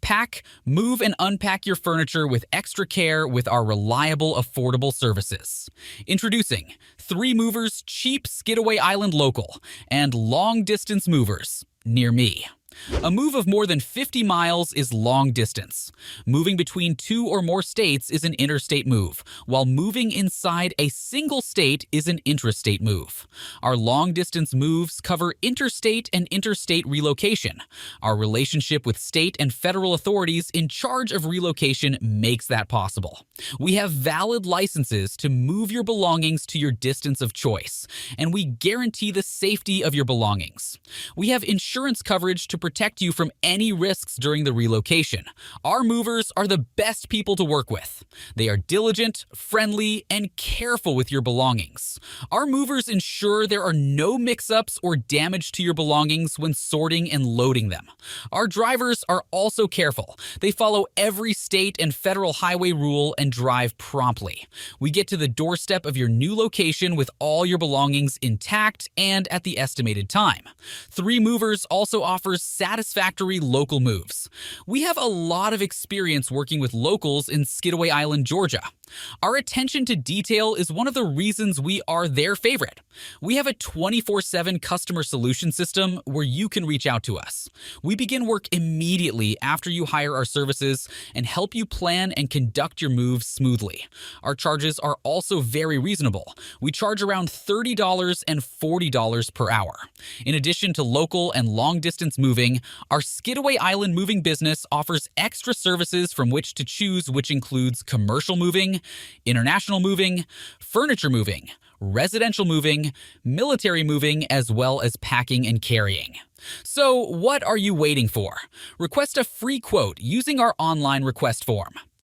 Pack, move, and unpack your furniture with extra care with our reliable, affordable services. Introducing 3 Movers Cheap Skidaway Island Local and Long Distance Movers near me. A move of more than 50 miles is long distance. Moving between 2 or more states is an interstate move, while moving inside a single state is an intrastate move. Our long distance moves cover interstate and interstate relocation. Our relationship with state and federal authorities in charge of relocation makes that possible. We have valid licenses to move your belongings to your distance of choice, and we guarantee the safety of your belongings. We have insurance coverage to protect you from any risks during the relocation. Our movers are the best people to work with. They are diligent, friendly, and careful with your belongings. Our movers ensure there are no mix-ups or damage to your belongings when sorting and loading them. Our drivers are also careful. They follow every state and federal highway rule and drive promptly. We get to the doorstep of your new location with all your belongings intact and at the estimated time. 3 Movers also offers satisfactory local moves. We have a lot of experience working with locals in Skidaway Island, Georgia. Our attention to detail is one of the reasons we are their favorite. We have a 24/7 customer solution system where you can reach out to us. We begin work immediately after you hire our services and help you plan and conduct your moves smoothly. Our charges are also very reasonable. We charge around $30 and $40 per hour. In addition to local and long-distance moving, our Skidaway Island moving business offers extra services from which to choose, which includes commercial moving, international moving, furniture moving, residential moving, military moving, as well as packing and carrying. So what are you waiting for? Request a free quote using our online request form.